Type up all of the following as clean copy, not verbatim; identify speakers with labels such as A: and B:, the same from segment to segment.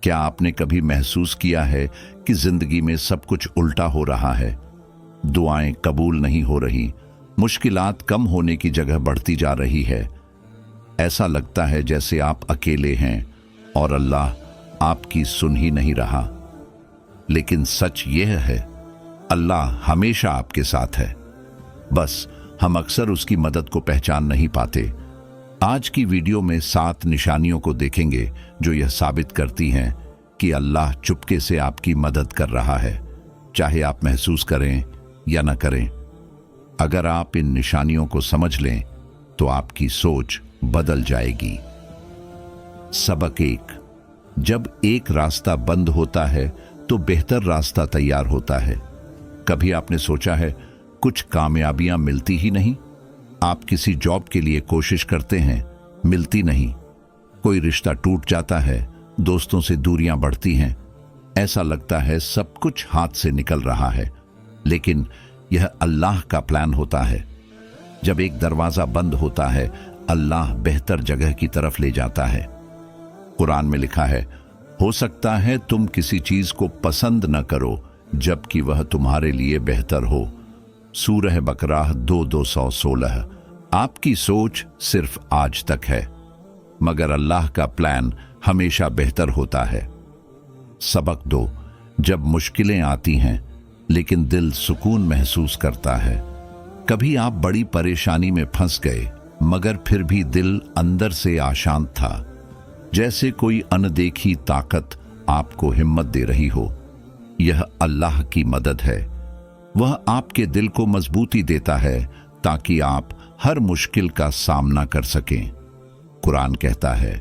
A: क्या आपने कभी महसूस किया है कि जिंदगी में सब कुछ उल्टा हो रहा है? दुआएं कबूल नहीं हो रही, मुश्किलात कम होने की जगह बढ़ती जा रही है। ऐसा लगता है जैसे आप अकेले हैं और अल्लाह आपकी सुन ही नहीं रहा। लेकिन सच यह है, अल्लाह हमेशा आपके साथ है, बस हम अक्सर उसकी मदद को पहचान नहीं पाते। आज की वीडियो में 7 निशानियों को देखेंगे जो यह साबित करती हैं कि अल्लाह चुपके से आपकी मदद कर रहा है, चाहे आप महसूस करें या न करें। अगर आप इन निशानियों को समझ लें तो आपकी सोच बदल जाएगी। सबक 1। जब एक रास्ता बंद होता है तो बेहतर रास्ता तैयार होता है। कभी आपने सोचा है कुछ कामयाबियां मिलती ही नहीं? आप किसी जॉब के लिए कोशिश करते हैं, मिलती नहीं। कोई रिश्ता टूट जाता है, दोस्तों से दूरियां बढ़ती हैं। ऐसा लगता है सब कुछ हाथ से निकल रहा है, लेकिन यह अल्लाह का प्लान होता है। जब एक दरवाजा बंद होता है, अल्लाह बेहतर जगह की तरफ ले जाता है। कुरान में लिखा है, हो सकता है तुम किसी चीज को पसंद न करो जबकि वह तुम्हारे लिए बेहतर हो। सूरह बकरा 2:216। आपकी सोच सिर्फ आज तक है, मगर अल्लाह का प्लान हमेशा बेहतर होता है। सबक 2। जब मुश्किलें आती हैं लेकिन दिल सुकून महसूस करता है। कभी आप बड़ी परेशानी में फंस गए, मगर फिर भी दिल अंदर से अशांत था, जैसे कोई अनदेखी ताकत आपको हिम्मत दे रही हो। यह अल्लाह की मदद है। वह आपके दिल को मजबूती देता है ताकि आप हर मुश्किल का सामना कर सकें। कुरान कहता है,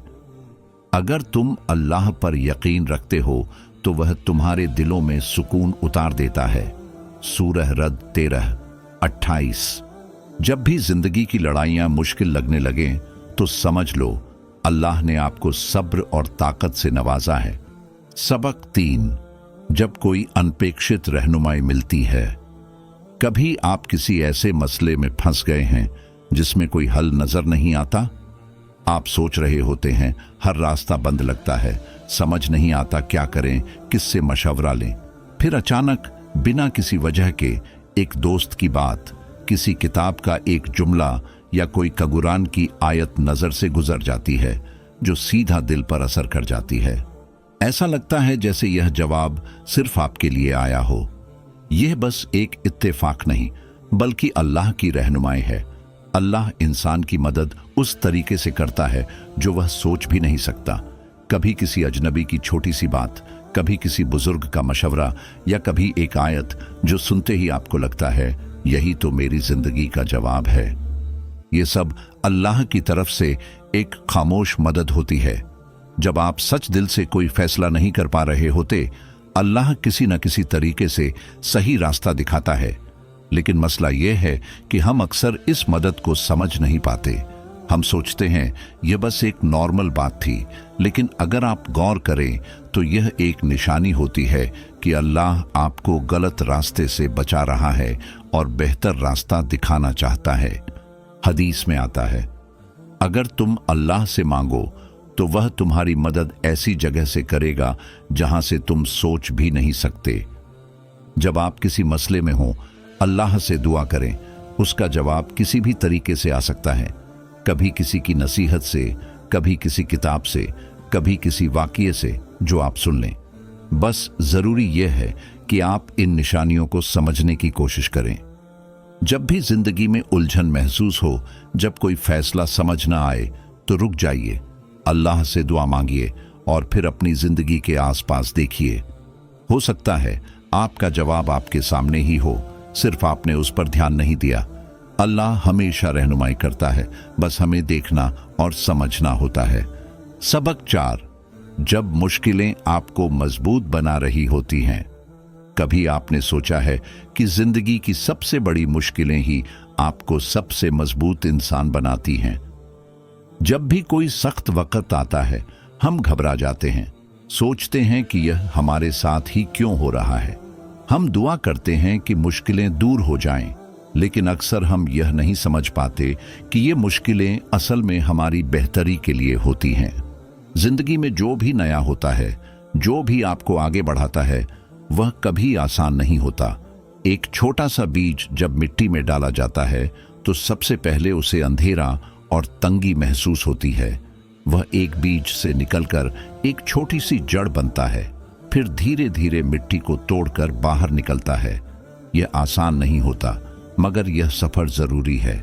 A: अगर तुम अल्लाह पर यकीन रखते हो तो वह तुम्हारे दिलों में सुकून उतार देता है। सूरह रद 13:28। जब भी जिंदगी की लड़ाइयां मुश्किल लगने लगें तो समझ लो अल्लाह ने आपको सब्र और ताकत से नवाजा है। सबक 3। जब कोई अनपेक्षित रहनुमाई मिलती है। कभी आप किसी ऐसे मसले में फंस गए हैं जिसमें कोई हल नजर नहीं आता? आप सोच रहे होते हैं, हर रास्ता बंद लगता है, समझ नहीं आता क्या करें, किससे मशवरा लें। फिर अचानक बिना किसी वजह के एक दोस्त की बात, किसी किताब का एक जुमला या कोई कुरान की आयत नजर से गुजर जाती है जो सीधा दिल पर असर कर जाती है। ऐसा लगता है जैसे यह जवाब सिर्फ आपके लिए आया हो। यह बस एक इत्तेफाक नहीं, बल्कि अल्लाह की रहनुमाई है। अल्लाह इंसान की मदद उस तरीके से करता है जो वह सोच भी नहीं सकता। कभी किसी अजनबी की छोटी सी बात, कभी किसी बुजुर्ग का मशवरा, या कभी एक आयत जो सुनते ही आपको लगता है यही तो मेरी जिंदगी का जवाब है। ये सब अल्लाह की तरफ से एक खामोश मदद होती है। जब आप सच दिल से कोई फैसला नहीं कर पा रहे होते, अल्लाह किसी न किसी तरीके से सही रास्ता दिखाता है। लेकिन मसला यह है कि हम अक्सर इस मदद को समझ नहीं पाते। हम सोचते हैं यह बस एक नॉर्मल बात थी, लेकिन अगर आप गौर करें तो यह एक निशानी होती है कि अल्लाह आपको गलत रास्ते से बचा रहा है और बेहतर रास्ता दिखाना चाहता है। हदीस में आता है, अगर तुम अल्लाह से मांगो तो वह तुम्हारी मदद ऐसी जगह से करेगा जहां से तुम सोच भी नहीं सकते। जब आप किसी मसले में हो, अल्लाह से दुआ करें। उसका जवाब किसी भी तरीके से आ सकता है, कभी किसी की नसीहत से, कभी किसी किताब से, कभी किसी वाक़ये से जो आप सुन लें। बस जरूरी यह है कि आप इन निशानियों को समझने की कोशिश करें। जब भी जिंदगी में उलझन महसूस हो, जब कोई फैसला समझ ना आए, तो रुक जाइए, अल्लाह से दुआ मांगिए और फिर अपनी जिंदगी के आसपास देखिए। हो सकता है आपका जवाब आपके सामने ही हो, सिर्फ आपने उस पर ध्यान नहीं दिया। अल्लाह हमेशा रहनुमाई करता है, बस हमें देखना और समझना होता है। सबक 4। जब मुश्किलें आपको मजबूत बना रही होती हैं। कभी आपने सोचा है कि जिंदगी की सबसे बड़ी मुश्किलें ही आपको सबसे मजबूत इंसान बनाती हैं। जब भी कोई सख्त वक्त आता है, हम घबरा जाते हैं, सोचते हैं कि यह हमारे साथ ही क्यों हो रहा है। हम दुआ करते हैं कि मुश्किलें दूर हो जाएं, लेकिन अक्सर हम यह नहीं समझ पाते कि ये मुश्किलें असल में हमारी बेहतरी के लिए होती हैं। जिंदगी में जो भी नया होता है, जो भी आपको आगे बढ़ाता है वह कभी आसान नहीं होता। एक छोटा सा बीज जब मिट्टी में डाला जाता है तो सबसे पहले उसे अंधेरा और तंगी महसूस होती है। वह एक बीज से निकलकर एक छोटी सी जड़ बनता है, फिर धीरे धीरे मिट्टी को तोड़कर बाहर निकलता है। यह आसान नहीं होता, मगर यह सफर जरूरी है।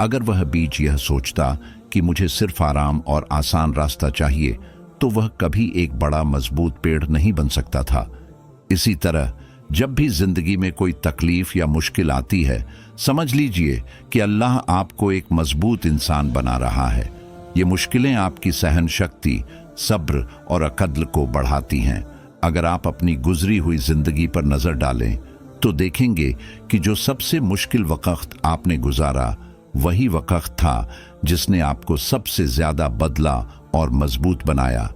A: अगर वह बीज यह सोचता कि मुझे सिर्फ आराम और आसान रास्ता चाहिए, तो वह कभी एक बड़ा मजबूत पेड़ नहीं बन सकता था। इसी तरह जब भी जिंदगी में कोई तकलीफ या मुश्किल आती है, समझ लीजिए कि अल्लाह आपको एक मजबूत इंसान बना रहा है। ये मुश्किलें आपकी सहन शक्ति, सब्र और अकद्र को बढ़ाती हैं। अगर आप अपनी गुजरी हुई जिंदगी पर नजर डालें तो देखेंगे कि जो सबसे मुश्किल वक्त आपने गुजारा वही वक्त था जिसने आपको सबसे ज्यादा बदला और मजबूत बनाया।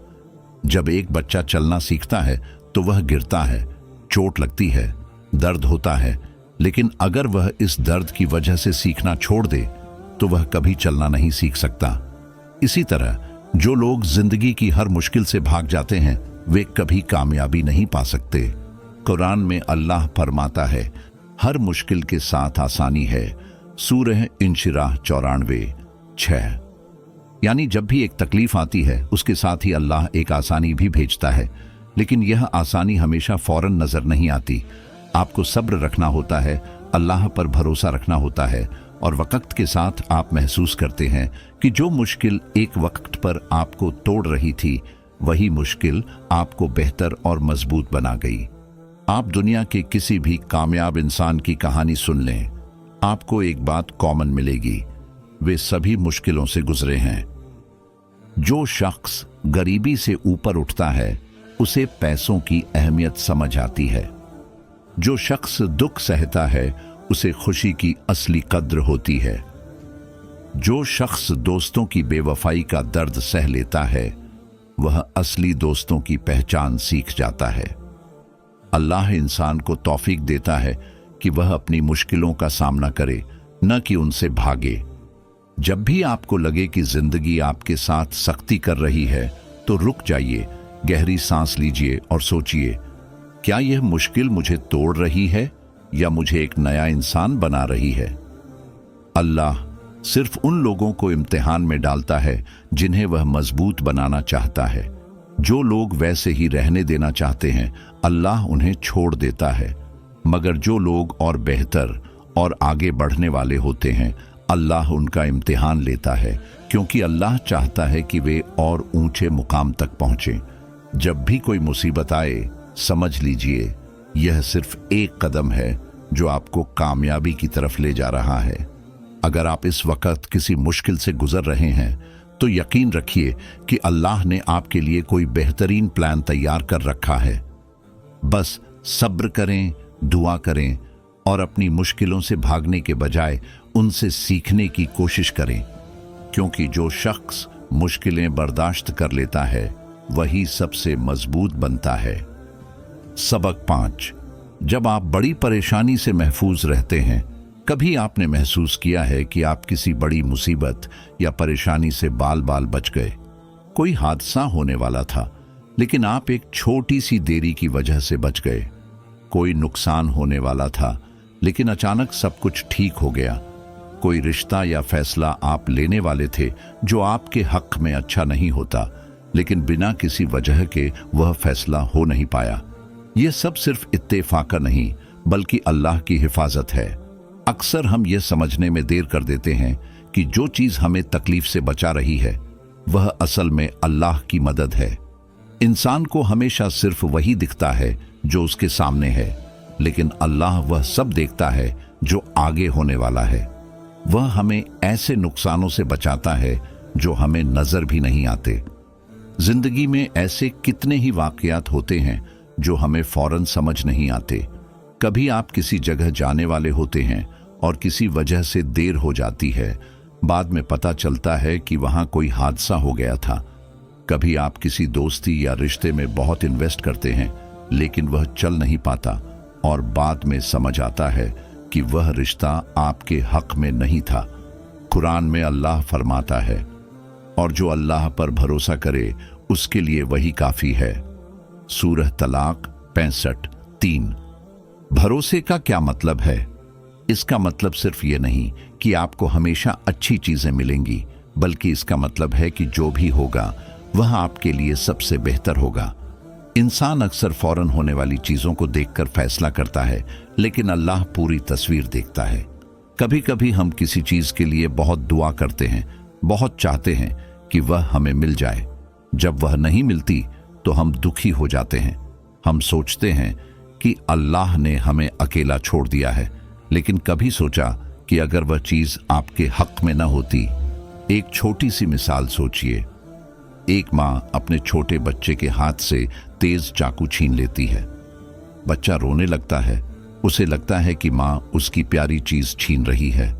A: जब एक बच्चा चलना सीखता है तो वह गिरता है, चोट लगती है, दर्द होता है, लेकिन अगर वह इस दर्द की वजह से सीखना छोड़ दे तो वह कभी चलना नहीं सीख सकता। इसी तरह जो लोग जिंदगी की हर मुश्किल से भाग जाते हैं वे कभी कामयाबी नहीं पा सकते। कुरान में अल्लाह फरमाता है, हर मुश्किल के साथ आसानी है। सूरह इंशिराह 94:6। यानी जब भी एक तकलीफ आती है उसके साथ ही अल्लाह एक आसानी भी भेजता है, लेकिन यह आसानी हमेशा फौरन नजर नहीं आती। आपको सब्र रखना होता है, अल्लाह पर भरोसा रखना होता है, और वक्त के साथ आप महसूस करते हैं कि जो मुश्किल एक वक्त पर आपको तोड़ रही थी वही मुश्किल आपको बेहतर और मजबूत बना गई। आप दुनिया के किसी भी कामयाब इंसान की कहानी सुन लें, आपको एक बात कॉमन मिलेगी, वे सभी मुश्किलों से गुजरे हैं। जो शख्स गरीबी से ऊपर उठता है उसे पैसों की अहमियत समझ आती है। जो शख्स दुख सहता है उसे खुशी की असली कद्र होती है। जो शख्स दोस्तों की बेवफाई का दर्द सह लेता है वह असली दोस्तों की पहचान सीख जाता है। अल्लाह इंसान को तौफीक देता है कि वह अपनी मुश्किलों का सामना करे, न कि उनसे भागे। जब भी आपको लगे कि जिंदगी आपके साथ सख्ती कर रही है तो रुक जाइए, गहरी सांस लीजिए और सोचिए, क्या यह मुश्किल मुझे तोड़ रही है या मुझे एक नया इंसान बना रही है? अल्लाह सिर्फ उन लोगों को इम्तिहान में डालता है जिन्हें वह मजबूत बनाना चाहता है। जो लोग वैसे ही रहने देना चाहते हैं अल्लाह उन्हें छोड़ देता है, मगर जो लोग और बेहतर और आगे बढ़ने वाले होते हैं अल्लाह उनका इम्तिहान लेता है, क्योंकि अल्लाह चाहता है कि वे और ऊंचे मुकाम तक पहुंचें। जब भी कोई मुसीबत आए समझ लीजिए यह सिर्फ एक कदम है जो आपको कामयाबी की तरफ ले जा रहा है। अगर आप इस वक्त किसी मुश्किल से गुजर रहे हैं तो यकीन रखिए कि अल्लाह ने आपके लिए कोई बेहतरीन प्लान तैयार कर रखा है। बस सब्र करें, दुआ करें और अपनी मुश्किलों से भागने के बजाय उनसे सीखने की कोशिश करें, क्योंकि जो शख्स मुश्किलें बर्दाश्त कर लेता है वही सबसे मजबूत बनता है। सबक 5। जब आप बड़ी परेशानी से महफूज रहते हैं, कभी आपने महसूस किया है कि आप किसी बड़ी मुसीबत या परेशानी से बाल बाल बच गए? कोई हादसा होने वाला था लेकिन आप एक छोटी सी देरी की वजह से बच गए। कोई नुकसान होने वाला था लेकिन अचानक सब कुछ ठीक हो गया। कोई रिश्ता या फैसला आप लेने वाले थे जो आपके हक में अच्छा नहीं होता, लेकिन बिना किसी वजह के वह फैसला हो नहीं पाया। यह सब सिर्फ इत्तेफाक नहीं बल्कि अल्लाह की हिफाजत है। अक्सर हम यह समझने में देर कर देते हैं कि जो चीज हमें तकलीफ से बचा रही है वह असल में अल्लाह की मदद है। इंसान को हमेशा सिर्फ वही दिखता है जो उसके सामने है, लेकिन अल्लाह वह सब देखता है जो आगे होने वाला है। वह हमें ऐसे नुकसानों से बचाता है जो हमें नजर भी नहीं आते। जिंदगी में ऐसे कितने ही वाकयात होते हैं जो हमें फौरन समझ नहीं आते। कभी आप किसी जगह जाने वाले होते हैं और किसी वजह से देर हो जाती है, बाद में पता चलता है कि वहां कोई हादसा हो गया था। कभी आप किसी दोस्ती या रिश्ते में बहुत इन्वेस्ट करते हैं लेकिन वह चल नहीं पाता और बाद में समझ आता है कि वह रिश्ता आपके हक में नहीं था। कुरान में अल्लाह फरमाता है, और जो अल्लाह पर भरोसा करे उसके लिए वही काफी है। सूरह तलाक 65:3। भरोसे का क्या मतलब है? इसका मतलब सिर्फ ये नहीं कि आपको हमेशा अच्छी चीजें मिलेंगी, बल्कि इसका मतलब है कि जो भी होगा वह आपके लिए सबसे बेहतर होगा। इंसान अक्सर फौरन होने वाली चीजों को देखकर फैसला करता है, लेकिन अल्लाह पूरी तस्वीर देखता है। कभी कभी हम किसी चीज के लिए बहुत दुआ करते हैं, बहुत चाहते हैं कि वह हमें मिल जाए। जब वह नहीं मिलती तो हम दुखी हो जाते हैं। हम सोचते हैं कि अल्लाह ने हमें अकेला छोड़ दिया है, लेकिन कभी सोचा कि अगर वह चीज आपके हक में न होती? एक छोटी सी मिसाल सोचिए। एक मां अपने छोटे बच्चे के हाथ से तेज चाकू छीन लेती है। बच्चा रोने लगता है। उसे लगता है कि मां उसकी प्यारी चीज छीन रही है,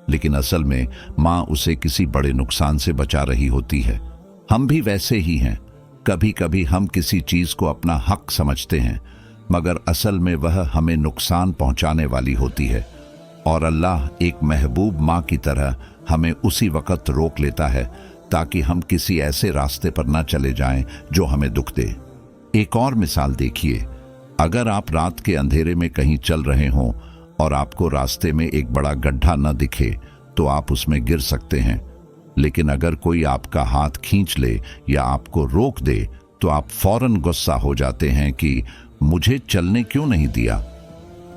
A: लेकिन असल में मां उसे किसी बड़े नुकसान से बचा रही होती है। हम भी वैसे ही हैं। कभी कभी हम किसी चीज को अपना हक समझते हैं, मगर असल में वह हमें नुकसान पहुंचाने वाली होती है। और अल्लाह एक महबूब मां की तरह हमें उसी वक्त रोक लेता है, ताकि हम किसी ऐसे रास्ते पर न चले जाएं जो हमें दुख दे। एक और मिसाल देखिए। अगर आप रात के अंधेरे में कहीं चल रहे हों और आपको रास्ते में एक बड़ा गड्ढा न दिखे, तो आप उसमें गिर सकते हैं। लेकिन अगर कोई आपका हाथ खींच ले या आपको रोक दे, तो आप फौरन गुस्सा हो जाते हैं कि मुझे चलने क्यों नहीं दिया।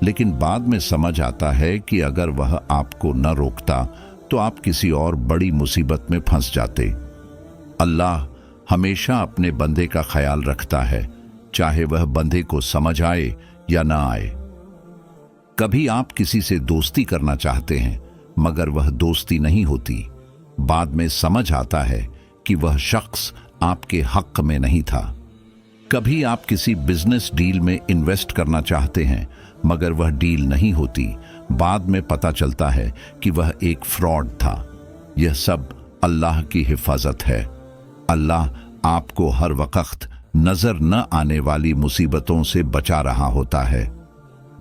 A: लेकिन बाद में समझ आता है कि अगर वह आपको न रोकता तो आप किसी और बड़ी मुसीबत में फंस जाते। अल्लाह हमेशा अपने बंदे का ख्याल रखता है, चाहे वह बंदे को समझ आए या ना आए। कभी आप किसी से दोस्ती करना चाहते हैं, मगर वह दोस्ती नहीं होती। बाद में समझ आता है कि वह शख्स आपके हक में नहीं था। कभी आप किसी बिजनेस डील में इन्वेस्ट करना चाहते हैं, मगर वह डील नहीं होती। बाद में पता चलता है कि वह एक फ्रॉड था। यह सब अल्लाह की हिफाजत है। अल्लाह आपको हर वक्त नजर न आने वाली मुसीबतों से बचा रहा होता है।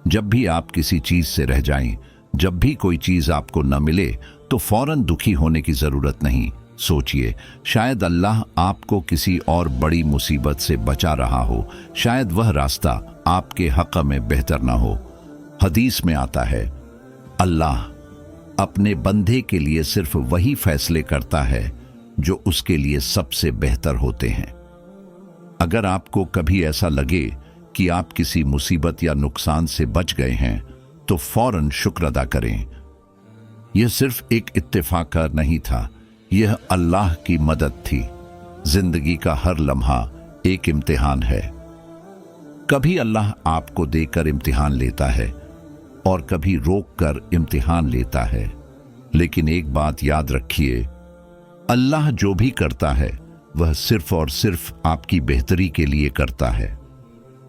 A: जब भी आप किसी चीज से रह जाएं, जब भी कोई चीज आपको न मिले, तो फौरन दुखी होने की जरूरत नहीं। सोचिए, शायद अल्लाह आपको किसी और बड़ी मुसीबत से बचा रहा हो। शायद वह रास्ता आपके हक में बेहतर ना हो। हदीस में आता है, अल्लाह अपने बंदे के लिए सिर्फ वही फैसले करता है जो उसके लिए सबसे बेहतर होते हैं। अगर आपको कभी ऐसा लगे कि आप किसी मुसीबत या नुकसान से बच गए हैं, तो फौरन शुक्र अदा करें। यह सिर्फ एक इत्तेफाक नहीं था, यह अल्लाह की मदद थी। जिंदगी का हर लम्हा एक इम्तिहान है। कभी अल्लाह आपको देकर इम्तिहान लेता है और कभी रोक कर इम्तिहान लेता है। लेकिन एक बात याद रखिए, अल्लाह जो भी करता है वह सिर्फ और सिर्फ आपकी बेहतरी के लिए करता है।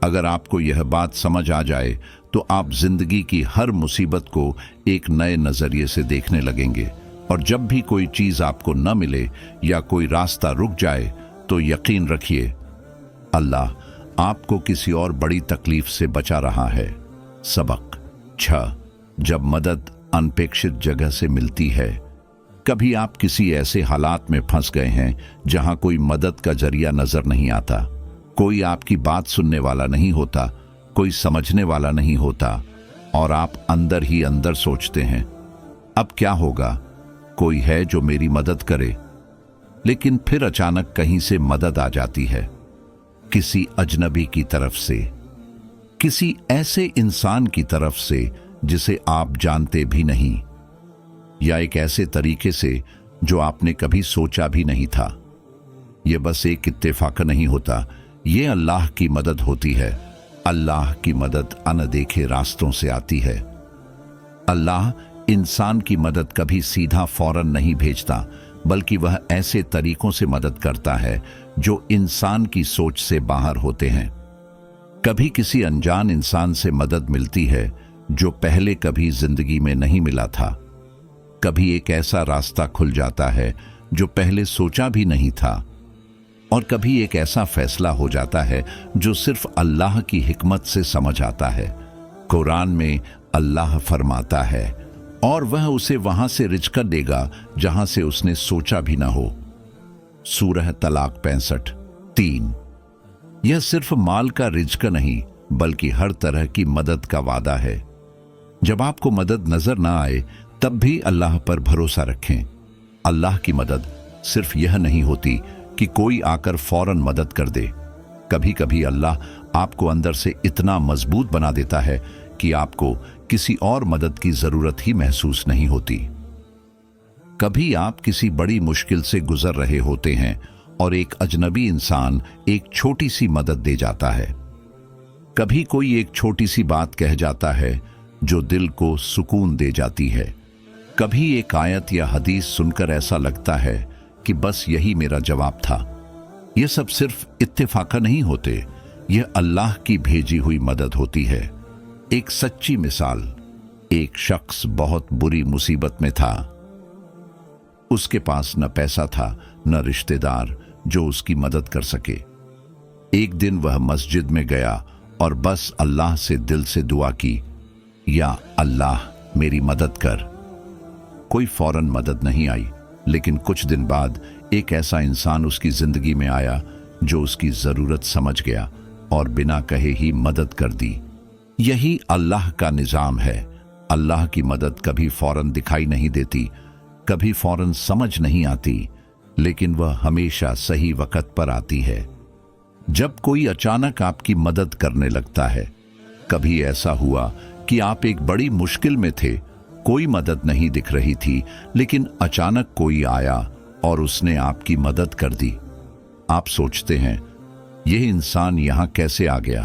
A: अगर आपको यह बात समझ आ जाए, तो आप जिंदगी की हर मुसीबत को एक नए नजरिए से देखने लगेंगे। और जब भी कोई चीज आपको न मिले या कोई रास्ता रुक जाए, तो यकीन रखिए अल्लाह आपको किसी और बड़ी तकलीफ से बचा रहा है। सबक 6, जब मदद अनपेक्षित जगह से मिलती है। कभी आप किसी ऐसे हालात में फंस गए हैं जहां कोई मदद का जरिया नजर नहीं आता, कोई आपकी बात सुनने वाला नहीं होता, कोई समझने वाला नहीं होता, और आप अंदर ही अंदर सोचते हैं, अब क्या होगा, कोई है जो मेरी मदद करे। लेकिन फिर अचानक कहीं से मदद आ जाती है, किसी अजनबी की तरफ से, किसी ऐसे इंसान की तरफ से जिसे आप जानते भी नहीं, या एक ऐसे तरीके से जो आपने कभी सोचा भी नहीं था। यह बस एक इत्तेफाक नहीं होता, यह अल्लाह की मदद होती है। अल्लाह की मदद अनदेखे रास्तों से आती है। अल्लाह इंसान की मदद कभी सीधा फौरन नहीं भेजता, बल्कि वह ऐसे तरीकों से मदद करता है जो इंसान की सोच से बाहर होते हैं। कभी किसी अनजान इंसान से मदद मिलती है जो पहले कभी जिंदगी में नहीं मिला था। कभी एक ऐसा रास्ता खुल जाता है जो पहले सोचा भी नहीं था, और कभी एक ऐसा फैसला हो जाता है जो सिर्फ अल्लाह की हिकमत से समझ आता है। कुरान में अल्लाह फरमाता है, और वह उसे वहां से रिज़्क़ देगा जहां से उसने सोचा भी ना हो। सूरह तलाक 65:3। यह सिर्फ माल का रिज्क नहीं बल्कि हर तरह की मदद का वादा है। जब आपको मदद नजर ना आए तब भी अल्लाह पर भरोसा रखें। अल्लाह की मदद सिर्फ यह नहीं होती कि कोई आकर फौरन मदद कर दे। कभी कभी अल्लाह आपको अंदर से इतना मजबूत बना देता है कि आपको किसी और मदद की जरूरत ही महसूस नहीं होती। कभी आप किसी बड़ी मुश्किल से गुजर रहे होते हैं और एक अजनबी इंसान एक छोटी सी मदद दे जाता है। कभी कोई एक छोटी सी बात कह जाता है जो दिल को सुकून दे जाती है। कभी एक आयत या हदीस सुनकर ऐसा लगता है कि बस यही मेरा जवाब था। यह सब सिर्फ इत्तेफाक नहीं होते, यह अल्लाह की भेजी हुई मदद होती है। एक सच्ची मिसाल, एक शख्स बहुत बुरी मुसीबत में था। उसके पास न पैसा था न रिश्तेदार जो उसकी मदद कर सके। एक दिन वह मस्जिद में गया और बस अल्लाह से दिल से दुआ की, या अल्लाह मेरी मदद कर। कोई फौरन मदद नहीं आई, लेकिन कुछ दिन बाद एक ऐसा इंसान उसकी जिंदगी में आया जो उसकी जरूरत समझ गया और बिना कहे ही मदद कर दी। यही अल्लाह का निजाम है। अल्लाह की मदद कभी फौरन दिखाई नहीं देती, कभी फौरन समझ नहीं आती, लेकिन वह हमेशा सही वक्त पर आती है। जब कोई अचानक आपकी मदद करने लगता है। कभी ऐसा हुआ कि आप एक बड़ी मुश्किल में थे, कोई मदद नहीं दिख रही थी, लेकिन अचानक कोई आया और उसने आपकी मदद कर दी। आप सोचते हैं यह इंसान यहां कैसे आ गया।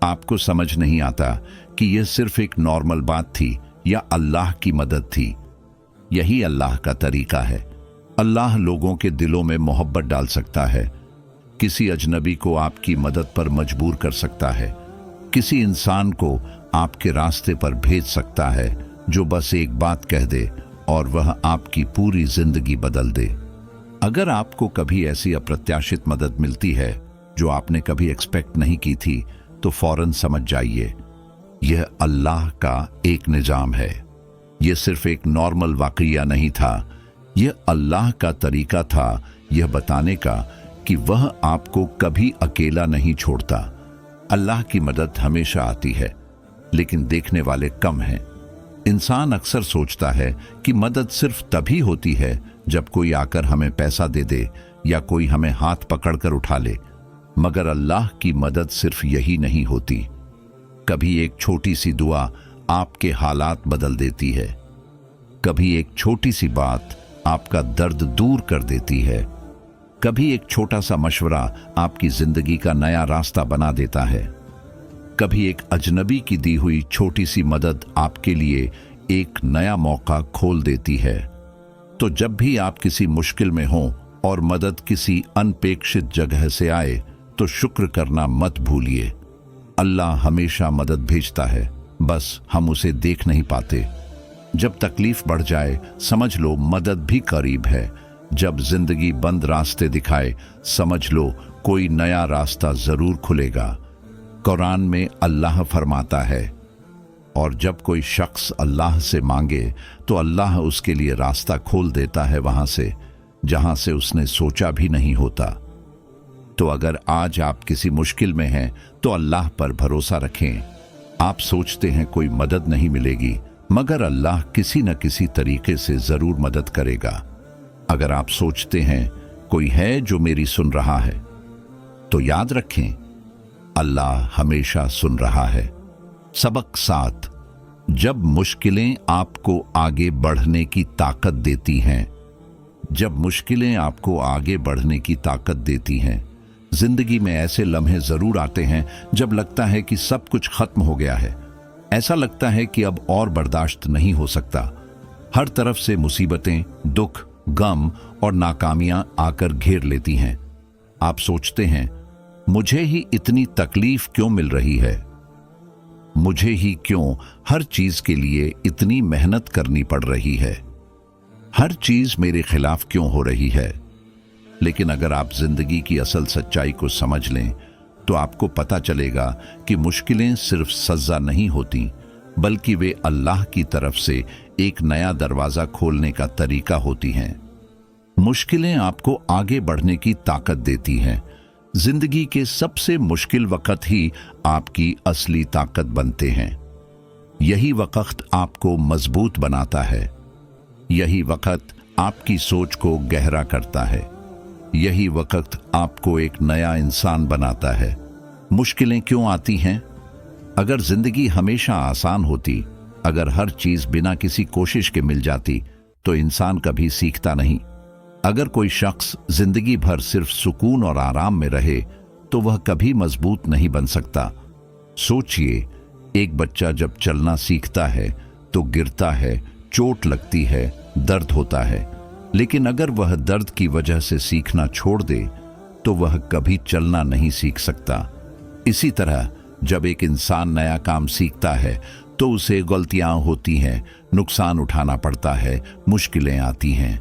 A: आपको समझ नहीं आता कि यह सिर्फ एक नॉर्मल बात थी या अल्लाह की मदद थी। यही अल्लाह का तरीका है। अल्लाह लोगों के दिलों में मोहब्बत डाल सकता है। किसी अजनबी को आपकी मदद पर मजबूर कर सकता है। किसी इंसान को आपके रास्ते पर भेज सकता है जो बस एक बात कह दे और वह आपकी पूरी जिंदगी बदल दे। अगर आपको कभी ऐसी अप्रत्याशित मदद मिलती है जो आपने कभी एक्सपेक्ट नहीं की थी, तो फौरन समझ जाइए यह अल्लाह का एक निजाम है। यह सिर्फ एक नॉर्मल वाकया नहीं था, यह अल्लाह का तरीका था यह बताने का कि वह आपको कभी अकेला नहीं छोड़ता। अल्लाह की मदद हमेशा आती है, लेकिन देखने वाले कम हैं। इंसान अक्सर सोचता है कि मदद सिर्फ तभी होती है जब कोई आकर हमें पैसा दे दे या कोई हमें हाथ पकड़कर उठा ले, मगर अल्लाह की मदद सिर्फ यही नहीं होती। कभी एक छोटी सी दुआ आपके हालात बदल देती है। कभी एक छोटी सी बात आपका दर्द दूर कर देती है। कभी एक छोटा सा मशवरा आपकी जिंदगी का नया रास्ता बना देता है। कभी एक अजनबी की दी हुई छोटी सी मदद आपके लिए एक नया मौका खोल देती है। तो जब भी आप किसी मुश्किल में हों और मदद किसी अनपेक्षित जगह से आए, तो शुक्र करना मत भूलिए। अल्लाह हमेशा मदद भेजता है, बस हम उसे देख नहीं पाते। जब तकलीफ बढ़ जाए, समझ लो मदद भी करीब है। जब जिंदगी बंद रास्ते दिखाए, समझ लो कोई नया रास्ता जरूर खुलेगा। कुरान में अल्लाह फरमाता है, और जब कोई शख्स अल्लाह से मांगे तो अल्लाह उसके लिए रास्ता खोल देता है वहां से जहां से उसने सोचा भी नहीं होता। तो अगर आज आप किसी मुश्किल में हैं तो अल्लाह पर भरोसा रखें। आप सोचते हैं कोई मदद नहीं मिलेगी, मगर अल्लाह किसी न किसी तरीके से जरूर मदद करेगा। अगर आप सोचते हैं कोई है जो मेरी सुन रहा है, तो याद रखें अल्लाह हमेशा सुन रहा है। सबक 7, जब मुश्किलें आपको आगे बढ़ने की ताकत देती हैं। जब मुश्किलें आपको आगे बढ़ने की ताकत देती हैं। जिंदगी में ऐसे लम्हे जरूर आते हैं जब लगता है कि सब कुछ खत्म हो गया है। ऐसा लगता है कि अब और बर्दाश्त नहीं हो सकता। हर तरफ से मुसीबतें, दुख, गम और नाकामियां आकर घेर लेती हैं। आप सोचते हैं मुझे ही इतनी तकलीफ क्यों मिल रही है, मुझे ही क्यों हर चीज के लिए इतनी मेहनत करनी पड़ रही है, हर चीज मेरे खिलाफ क्यों हो रही है। लेकिन अगर आप जिंदगी की असल सच्चाई को समझ लें तो आपको पता चलेगा कि मुश्किलें सिर्फ सजा नहीं होती, बल्कि वे अल्लाह की तरफ से एक नया दरवाजा खोलने का तरीका होती हैं। मुश्किलें आपको आगे बढ़ने की ताकत देती हैं। जिंदगी के सबसे मुश्किल वक्त ही आपकी असली ताकत बनते हैं। यही वक्त आपको मजबूत बनाता है। यही वक्त आपकी सोच को गहरा करता है। यही वक्त आपको एक नया इंसान बनाता है। मुश्किलें क्यों आती हैं? अगर जिंदगी हमेशा आसान होती, अगर हर चीज बिना किसी कोशिश के मिल जाती, तो इंसान कभी सीखता नहीं। अगर कोई शख्स जिंदगी भर सिर्फ सुकून और आराम में रहे, तो वह कभी मजबूत नहीं बन सकता। सोचिए, एक बच्चा जब चलना सीखता है तो गिरता है, चोट लगती है, दर्द होता है, लेकिन अगर वह दर्द की वजह से सीखना छोड़ दे तो वह कभी चलना नहीं सीख सकता। इसी तरह जब एक इंसान नया काम सीखता है तो उसे गलतियां होती हैं, नुकसान उठाना पड़ता है, मुश्किलें आती हैं,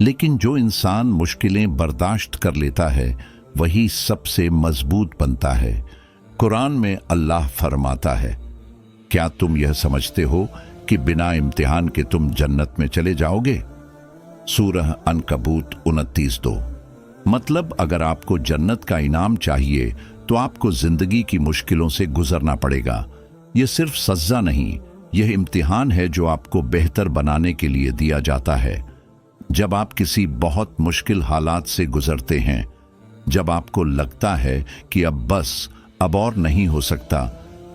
A: लेकिन जो इंसान मुश्किलें बर्दाश्त कर लेता है वही सबसे मजबूत बनता है। कुरान में अल्लाह फरमाता है, क्या तुम यह समझते हो कि बिना इम्तिहान के तुम जन्नत में चले जाओगे? सूरह अनकबूत 29:2। मतलब अगर आपको जन्नत का इनाम चाहिए तो आपको जिंदगी की मुश्किलों से गुजरना पड़ेगा। यह सिर्फ सज़ा नहीं, यह इम्तिहान है जो आपको बेहतर बनाने के लिए दिया जाता है। जब आप किसी बहुत मुश्किल हालात से गुजरते हैं, जब आपको लगता है कि अब और नहीं हो सकता,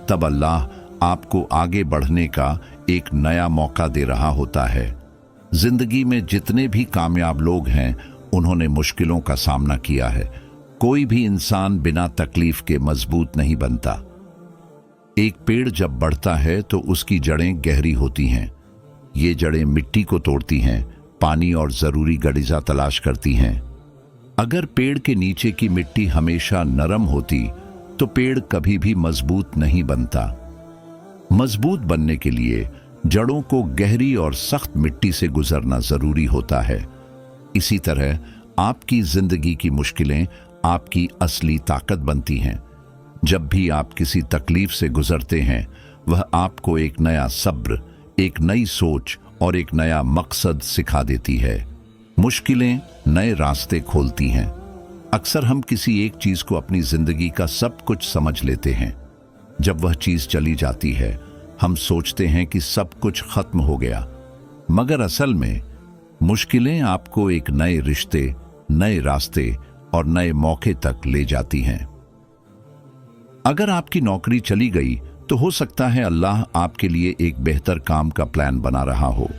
A: तब अल्लाह आपको आगे बढ़ने का एक नया मौका दे रहा होता है। जिंदगी में जितने भी कामयाब लोग हैं, उन्होंने मुश्किलों का सामना किया है। कोई भी इंसान बिना तकलीफ के मजबूत नहीं बनता। एक पेड़ जब बढ़ता है तो उसकी जड़ें गहरी होती हैं। ये जड़ें मिट्टी को तोड़ती हैं, पानी और जरूरी गड़िजा तलाश करती हैं। अगर पेड़ के नीचे की मिट्टी हमेशा नरम होती तो पेड़ कभी भी मजबूत नहीं बनता। मजबूत बनने के लिए जड़ों को गहरी और सख्त मिट्टी से गुजरना जरूरी होता है। इसी तरह आपकी जिंदगी की मुश्किलें आपकी असली ताकत बनती हैं। जब भी आप किसी तकलीफ से गुजरते हैं, वह आपको एक नया सब्र, एक नई सोच और एक नया मकसद सिखा देती है। मुश्किलें नए रास्ते खोलती हैं। अक्सर हम किसी एक चीज को अपनी जिंदगी का सब कुछ समझ लेते हैं। जब वह चीज चली जाती है, हम सोचते हैं कि सब कुछ खत्म हो गया, मगर असल में मुश्किलें आपको एक नए रिश्ते, नए रास्ते और नए मौके तक ले जाती हैं। अगर आपकी नौकरी चली गई तो हो सकता है अल्लाह आपके लिए एक बेहतर काम का प्लान बना रहा हो।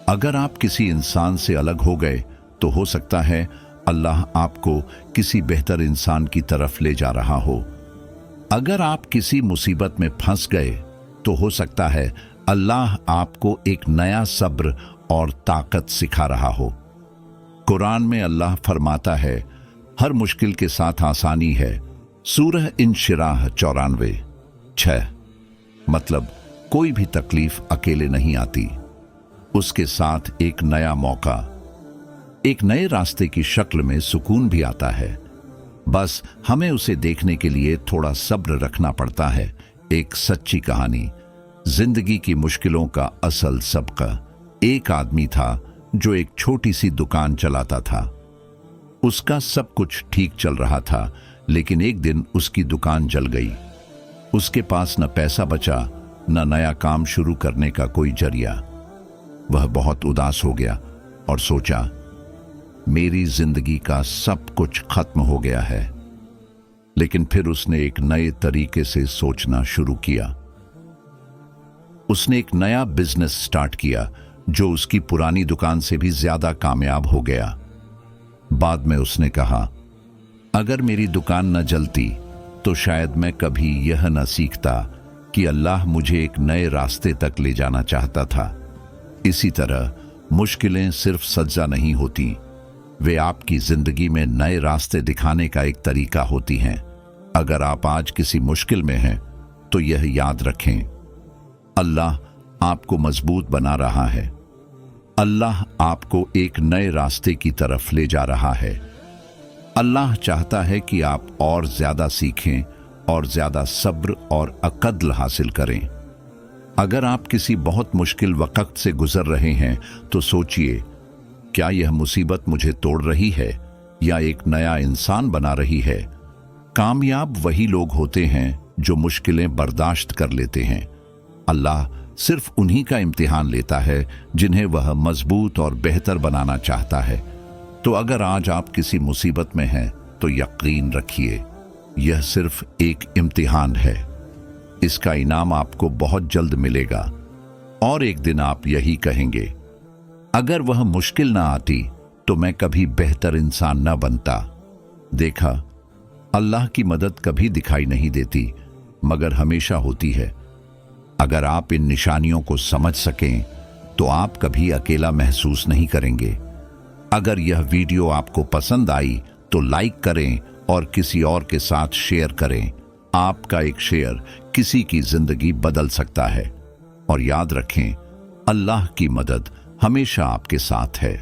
A: अगर आप किसी इंसान से अलग हो गए तो हो सकता है अल्लाह आपको किसी बेहतर इंसान की तरफ ले जा रहा हो। अगर आप किसी मुसीबत में फंस गए तो हो सकता है अल्लाह आपको एक नया सब्र और ताकत सिखा रहा हो। कुरान में अल्लाह फरमाता है, हर मुश्किल के साथ आसानी है। सूरह इंशिराह 94:6। मतलब कोई भी तकलीफ अकेले नहीं आती, उसके साथ एक नया मौका, एक नए रास्ते की शक्ल में सुकून भी आता है। बस हमें उसे देखने के लिए थोड़ा सब्र रखना पड़ता है। एक सच्ची कहानी। जिंदगी की मुश्किलों का असल सबका। एक आदमी था जो एक छोटी सी दुकान चलाता था। उसका सब कुछ ठीक चल रहा था, लेकिन एक दिन उसकी दुकान जल गई। उसके पास न पैसा बचा, न नया काम शुरू करने का कोई जरिया। वह बहुत उदास हो गया और सोचा, मेरी जिंदगी का सब कुछ खत्म हो गया है। लेकिन फिर उसने एक नए तरीके से सोचना शुरू किया। उसने एक नया बिजनेस स्टार्ट किया जो उसकी पुरानी दुकान से भी ज्यादा कामयाब हो गया। बाद में उसने कहा, अगर मेरी दुकान न जलती तो शायद मैं कभी यह न सीखता कि अल्लाह मुझे एक नए रास्ते तक ले जाना चाहता था। इसी तरह मुश्किलें सिर्फ सजा नहीं होती, वे आपकी जिंदगी में नए रास्ते दिखाने का एक तरीका होती हैं। अगर आप आज किसी मुश्किल में हैं तो यह याद रखें, अल्लाह आपको मजबूत बना रहा है। अल्लाह आपको एक नए रास्ते की तरफ ले जा रहा है। अल्लाह चाहता है कि आप और ज्यादा सीखें और ज्यादा सब्र और अक़ल हासिल करें। अगर आप किसी बहुत मुश्किल वक्त से गुजर रहे हैं तो सोचिए, क्या यह मुसीबत मुझे तोड़ रही है या एक नया इंसान बना रही है। कामयाब वही लोग होते हैं जो मुश्किलें बर्दाश्त कर लेते हैं। अल्लाह सिर्फ उन्हीं का इम्तिहान लेता है जिन्हें वह मजबूत और बेहतर बनाना चाहता है। तो अगर आज आप किसी मुसीबत में हैं तो यकीन रखिए, यह सिर्फ एक इम्तिहान है। इसका इनाम आपको बहुत जल्द मिलेगा और एक दिन आप यही कहेंगे, अगर वह मुश्किल ना आती तो मैं कभी बेहतर इंसान ना बनता। देखा, अल्लाह की मदद कभी दिखाई नहीं देती मगर हमेशा होती है। अगर आप इन निशानियों को समझ सकें तो आप कभी अकेला महसूस नहीं करेंगे। अगर यह वीडियो आपको पसंद आई तो लाइक करें और किसी और के साथ शेयर करें। आपका एक शेयर किसी की जिंदगी बदल सकता है। और याद रखें, अल्लाह की मदद हमेशा आपके साथ है।